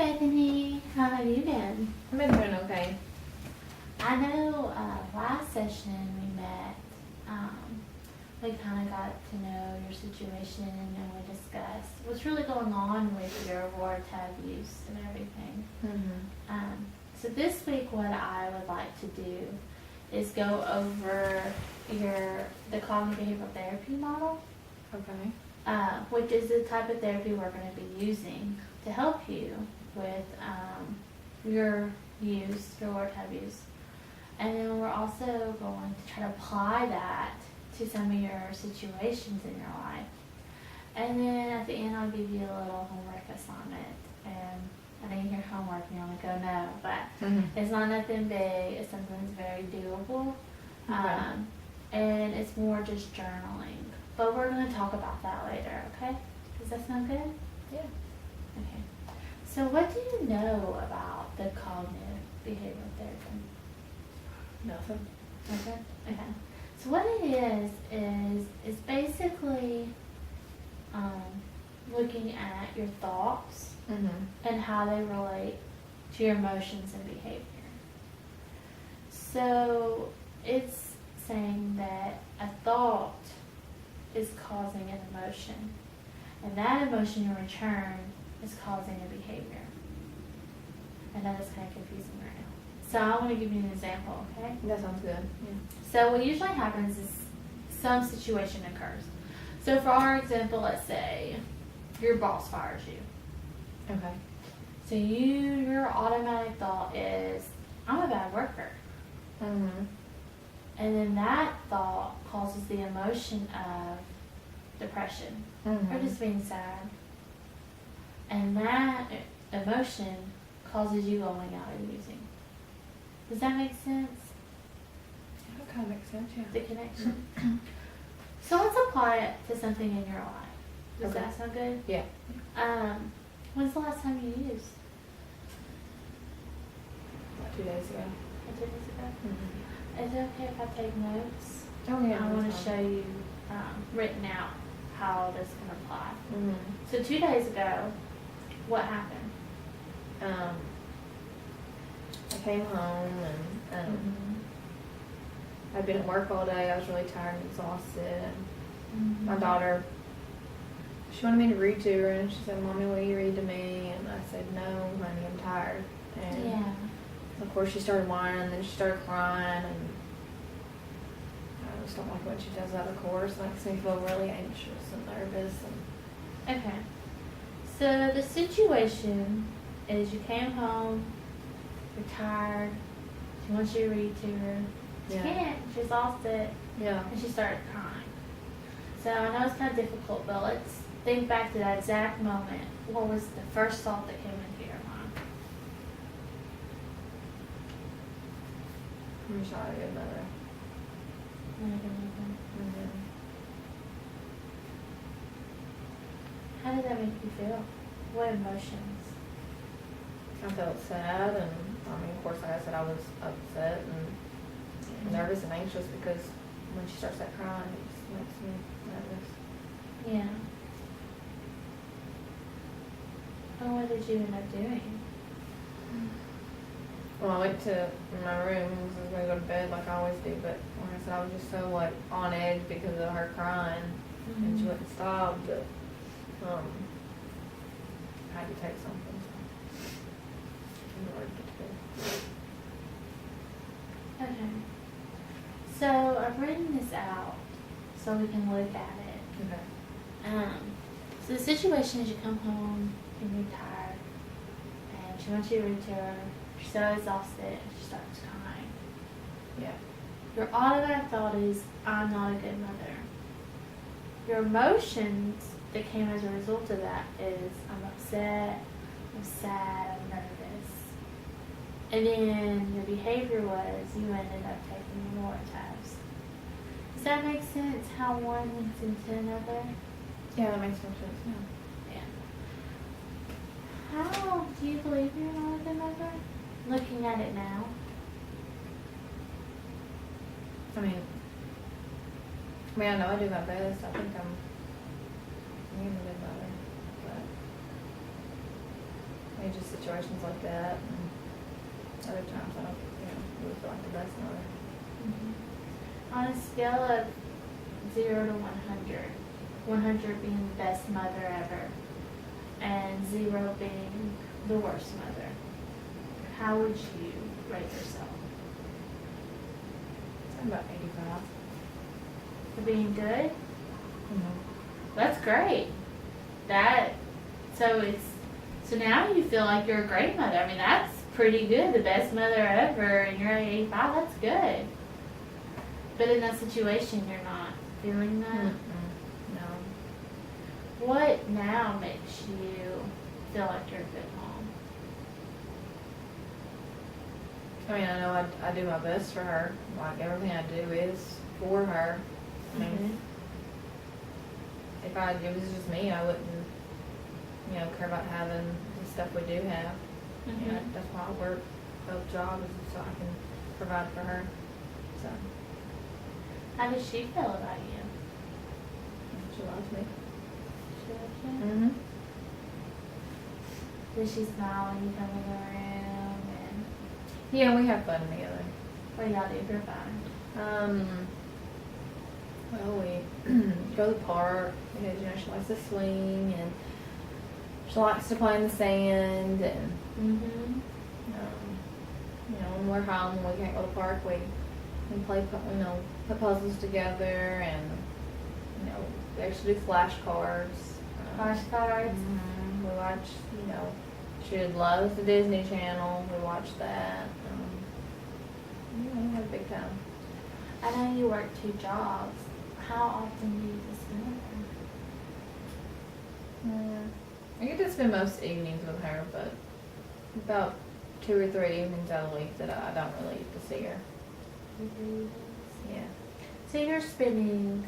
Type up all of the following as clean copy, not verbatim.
Bethany, how have you been? I've been doing okay. I know last session we met, we kind of got to know your situation and we discussed what's really going on with your Aurora tab use and everything. Mm-hmm. So this week what I would like to do is go over the cognitive behavioral therapy model. Okay. Which is the type of therapy we're going to be using to help you with your Aurora tab use. And then we're also going to try to apply that to some of your situations in your life. And then at the end I'll give you a little homework assignment. And I know your homework and you're like, oh no, but it's not nothing big, it's something that's very doable. Okay. And it's more just journaling. But we're going to talk about that later, okay? Does that sound good? Yeah. Okay. So what do you know about the cognitive behavioral therapy? Nothing. Okay. Okay. So what it is basically looking at your thoughts and how they relate to your emotions and behavior. So it's saying that a thought is causing an emotion, and that emotion in return is causing a behavior. I know that's kind of confusing right now. So I want to give you an example, okay? That sounds good. Yeah. So what usually happens is some situation occurs. So for our example, let's say your boss fires you. Okay. So your automatic thought is, I'm a bad worker. Mm-hmm. And then that thought causes the emotion of depression or just being sad. And that emotion causes you going out and using. Does that make sense? That kind of makes sense, yeah. The connection? So let's apply it to something in your life. Does that sound good? Yeah. When's the last time you used? About 2 days ago. 2 days ago? Mm-hmm. Is it okay if I take notes? Oh, yeah. I want to show you written out how this can apply. Mm-hmm. So 2 days ago, what happened? I came home and I'd been at work all day. I was really tired and exhausted. And my daughter, she wanted me to read to her, and she said, "Mommy, will you read to me?" And I said, "No, honey, I'm tired." And of course she started whining, and then she started crying, and I just don't like when she does that, of course. It makes me feel really anxious and nervous. And Okay. So the situation is you came home, you're tired, she wants you to read to her. She can't, she's lost it, yeah. and she started crying. So I know it's kind of difficult, but let's think back to that exact moment. What was the first thought that came into your mind? I'm just not a good mother. How did that make you feel? What emotions? I felt sad, and I mean, of course, like I said, I was upset and nervous and anxious because when she starts that crying, it just makes me nervous. Yeah. And what did you end up doing? Well, I went to my room and was going to go to bed like I always do, but like I said, I was just so like on edge because of her crying, and she wouldn't stop. But I had to take something. In order to get to bed. Okay. So I've written this out so we can look at it. Okay. So the situation is you come home and you're tired, and she wants you to read to her. She's so exhausted, and she starts crying. Yeah. Your automatic thought is, I'm not a good mother. Your emotions that came as a result of that is, I'm upset, I'm sad, I'm nervous. And then your behavior was, you ended up taking more tabs. Does that make sense, how one links into another? Yeah, that makes more sense now. Yeah. How do you believe you're not a good mother? Looking at it now. I mean, I know I do my best. I think I'm a good mother. But, I It's just situations like that. And other times I don't, really feel like the best mother. On a scale of 0 to 100, 100 being the best mother ever, and 0 being the worst mother, how would you rate yourself? I'm about 85. For being good? Mm-hmm. That's great. So now you feel like you're a great mother. I mean, that's pretty good. The best mother ever, and you're at 85. That's good. But in that situation, you're not feeling that. No. What now makes you feel like you're a good mom? I mean, I know I do my best for her. Like, everything I do is for her. I mean, if it was just me, I wouldn't, care about having the stuff we do have. That's why I work both jobs, so I can provide for her. So. How does she feel about you? She loves me. She loves you? Mm-hmm. Does she smile when you come in the room? And Yeah, we have fun together. what do y'all do for fun? Well, we go to the park because, she likes to swing, and she likes to play in the sand, and, when we're home, we can't go to the park, we play, put puzzles together, and, we actually do flashcards. Flashcards? We watch, she loves the Disney Channel, we watch that. We have a big time. I know you work 2 jobs. How often do you get to spend with her? I get to spend most evenings with her, but about 2 or 3 evenings out of the week that I don't really get to see her. Yeah. So you're spending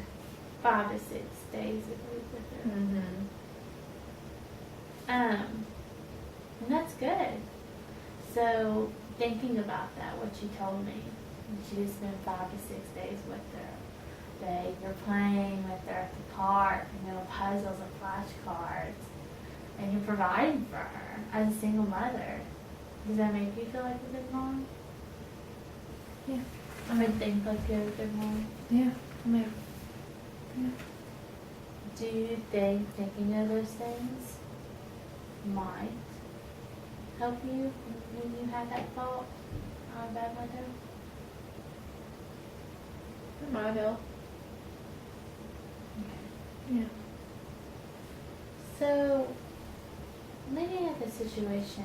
5 to 6 days a week with her. And that's good. So thinking about that, what you told me, you spend 5 to 6 days with her. You're playing with her at the park, puzzles and flashcards, and you're providing for her as a single mother. Does that make you feel like a good mom? Yeah. I would think like you're a good mom. Yeah. Yeah. Do you think thinking of those things might help you when you had that thought on a bad mother? It might help. Okay. Yeah. So, looking at the situation,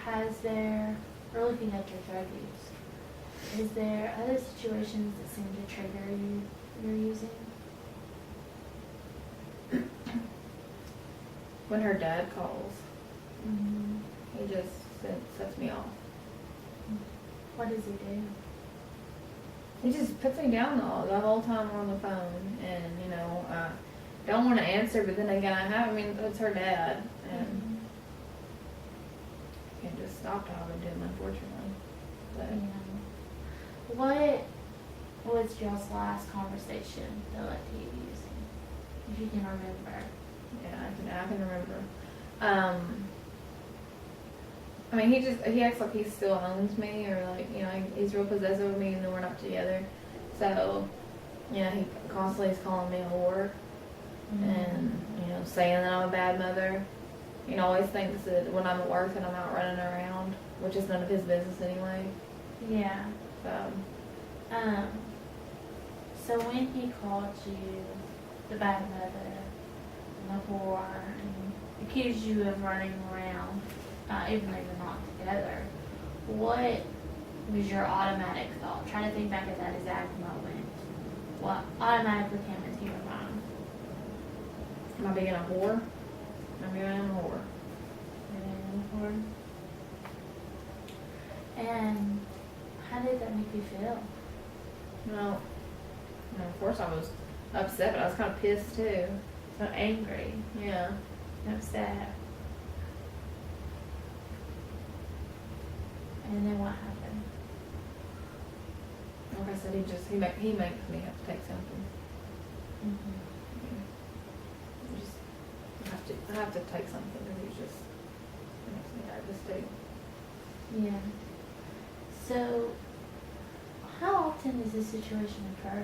or looking at your drug use, is there other situations that seem to trigger your using? When her dad calls, Mm-hmm. he just sets me off. What does he do? He just puts me down the whole time we're on the phone, and I don't want to answer, but then again, it's her dad, and I can't just stop talking to him, unfortunately. But What was y'all's last conversation that led to you using? If you can remember. yeah, I can remember. He acts like he still owns me, or he's real possessive of me, even though we're not together. So, he constantly is calling me a whore, and saying that I'm a bad mother. Always thinks that when I'm at work that I'm out running around, which is none of his business anyway. Yeah. So, So when he called you the bad mother and the whore and accused you of running around, even though you're not together, what was your automatic thought? Try to think back at that exact moment. What automatically came into your mind? am I being a whore? I'm being a whore. And how did that make you feel? No. Of course I was upset, but I was kind of pissed too. So angry Yeah. and upset. And then what happened? Like I said, he makes me have to take something. I have to take something, and he's just makes me nervous too. Yeah. So, how often does this situation occur?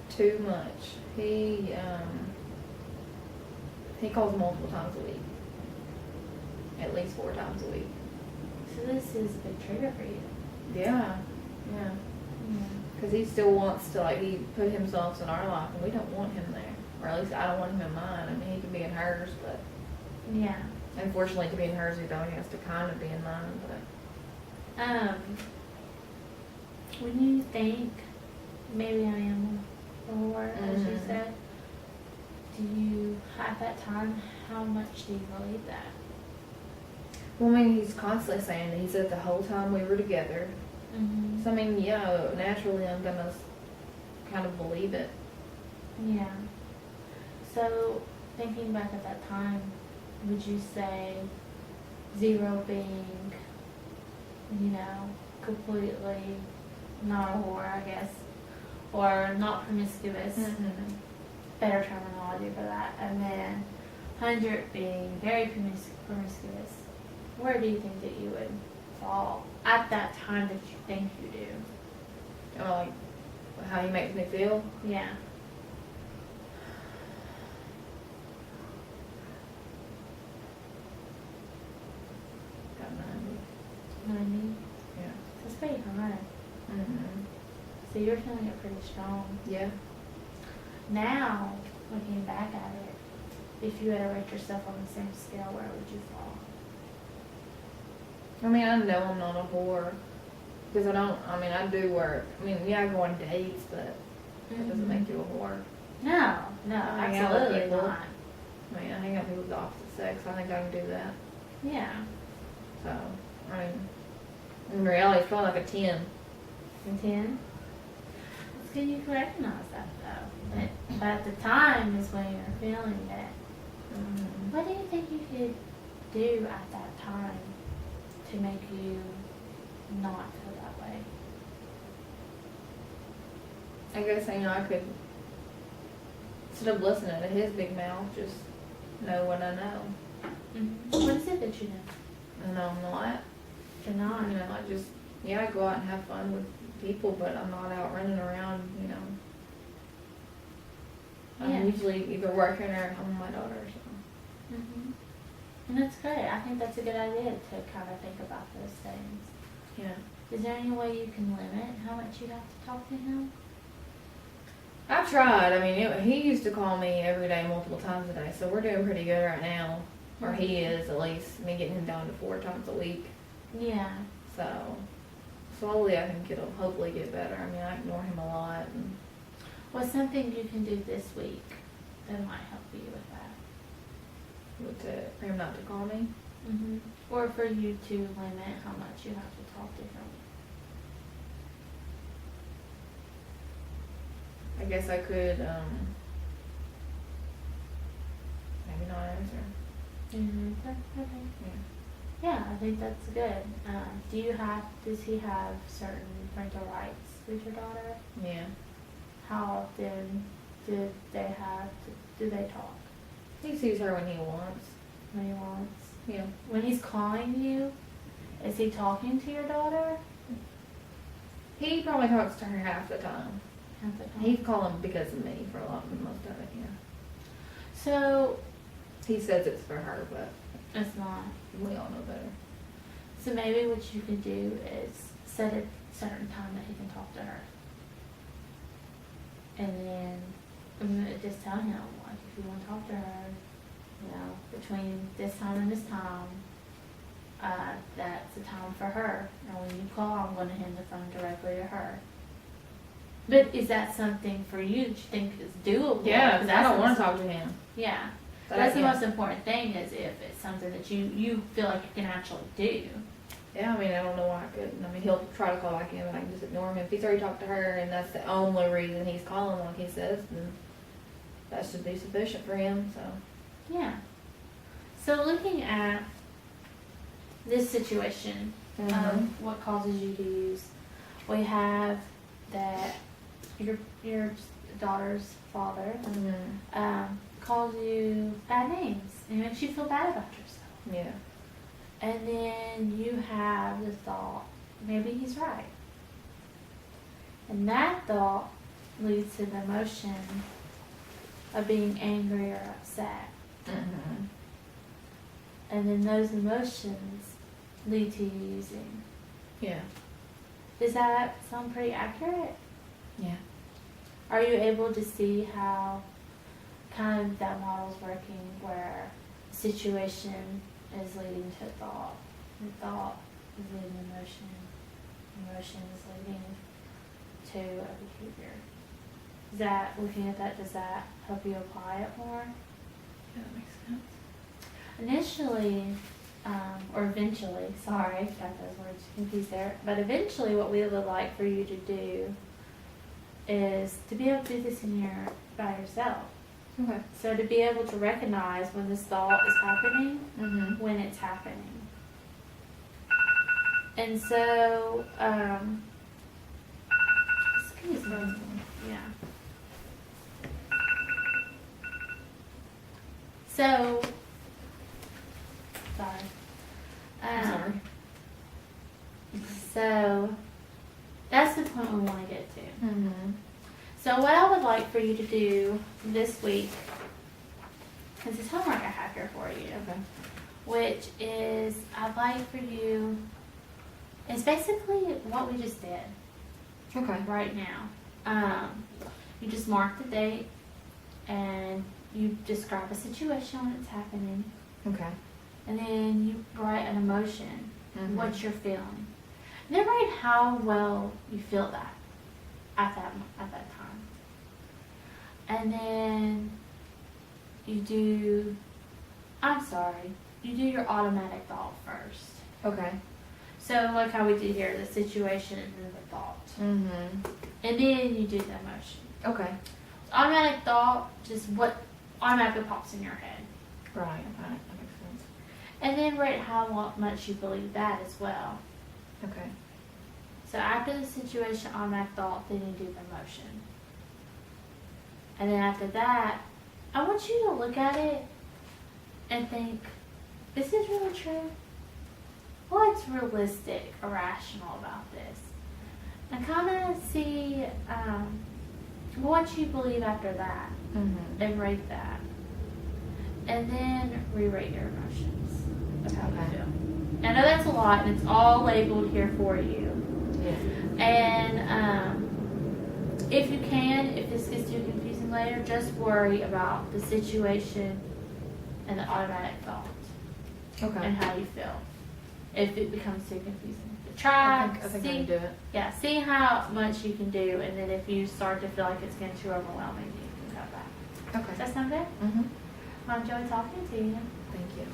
Too much. He calls multiple times a week. At least 4 times a week. So this is a big trigger for you. Yeah. Yeah. Because he still wants to, like, he put himself in our life, and we don't want him there. Or at least I don't want him in mine. I mean, he can be in hers, but Yeah. unfortunately to be in hers, he has to kind of be in mine. But When you think maybe I am a whore, as you said, do you, at that time, how much do you believe that? well, I mean, he's constantly saying that he said the whole time we were together. Mm-hmm. So, I mean, yeah, naturally I'm going to kind of believe it. Yeah. So, thinking back at that time, would you say 0 being, completely not a whore, I guess, or not promiscuous, better terminology for that, and then 100 being very promiscuous? Where do you think that you would fall at that time that you think you do? Like, how he makes me feel. Yeah. Got 90? Yeah. That's pretty high. So you're feeling it pretty strong. Yeah. Now, looking back at it, if you had to rate yourself on the same scale, where would you fall? I mean, I know I'm not a whore. Because I do work. I mean, yeah, I go on dates, but that doesn't make you a whore. No, I hang out with absolutely people. not. I mean, I hang out with people of the opposite sex. I think I can do that. Yeah. So, I mean, in reality, it's probably like a 10. 10? It's good you can recognize that, though. But at the time is when you're feeling it. What do you think you could do at that time to make you not feel that way? I guess, I could, instead of listening to his big mouth, just know what I know. What is it that you know? And I'm not. You're not. I just, I go out and have fun with people, but I'm not out running around, Yeah. I'm usually either working or at home with my daughter, so. And that's good. I think that's a good idea to kind of think about those things. Yeah. Is there any way you can limit how much you have to talk to him? I've tried. I mean, he used to call me every day, multiple times a day, so we're doing pretty good right now. Or he is, at least. Me getting him down to 4 times a week. Yeah. So, slowly I think it'll hopefully get better. I mean, I ignore him a lot. And What's something you can do this week that might help you with that? for him not to call me. Or for you to limit how much you have to talk to him. I guess I could, maybe not answer. Okay. Yeah, I think that's good. Does he have certain parental rights with your daughter? Yeah. How often do they talk? He sees her when he wants. When he wants? Yeah. When he's calling you, is he talking to your daughter? He probably talks to her half the time. Half the time? He's calling because of me for most of it, yeah. So, He says it's for her, but it's not. we all know better. So maybe what you can do is set a certain time that he can talk to her. And then just tell him, like, if you want to talk to her, between this time and this time, that's the time for her. And when you call, I'm going to hand the phone directly to her. But is that something for you that you think is doable? Yeah, because I don't want to to talk to him. Yeah. That's the most important thing, is if it's something that you feel like you can actually do. Yeah, I mean, I don't know why I couldn't. I mean, he'll try to call back in, but I can just ignore him. If he's already talked to her and that's the only reason he's calling, like he says, then that should be sufficient for him, so. Yeah. So looking at this situation, what causes you to use, we have that your daughter's father calls you bad names and makes you feel bad about yourself. Yeah. And then you have the thought, maybe he's right. And that thought leads to the emotion of being angry or upset. Mm-hmm. And then those emotions lead to you using. Yeah. Does that sound pretty accurate? Yeah. Are you able to see how kind of that model's working where a situation is leading to a thought, and thought is leading to emotion, emotion is leading to a behavior? Is that, looking at that, does that help you apply it more? Yeah, that makes sense. Initially, or eventually, sorry, got those words confused there, but eventually what we would like for you to do is to be able to do this by yourself. Okay. So to be able to recognize when this thought is happening, Mm-hmm. when it's happening. And so, excuse me, yeah. So, sorry. Sorry. So, that's the point we want to get to. Mm-hmm. So what I would like for you to do this week is this homework I have here for you. Okay. Which is, I'd like for you, it's basically what we just did Okay. right now. You just mark the date and you describe a situation when it's happening, Okay. and then you write an emotion, Mm-hmm. what you're feeling. And then write how well you feel that at that time. And then you do your automatic thought first. Okay. So like how we did here, the situation and then the thought. Mm-hmm. And then you do the emotion. Okay. Automatic thought, just what automatically pops in your head. Right. Okay. That makes sense. And then write how much you believe that as well. Okay. So after the situation, automatic thought, then you do the emotion. And then after that, I want you to look at it and think, is this really true? What's realistic or rational about this? And kind of see what you believe after that, Mm-hmm. and rate that. And then re-rate your emotions of how you Okay. feel. I know that's a lot, and it's all labeled here for you. Yeah. And if you can, if this gets too confusing later, just worry about the situation and the automatic thought Okay. and how you feel. If it becomes too confusing, try. I think I see, can do it. Yeah, see how much you can do, and then if you start to feel like it's getting too overwhelming, you can cut back. Okay. Does that sound good? Mm-hmm. I enjoyed talking to you. Thank you.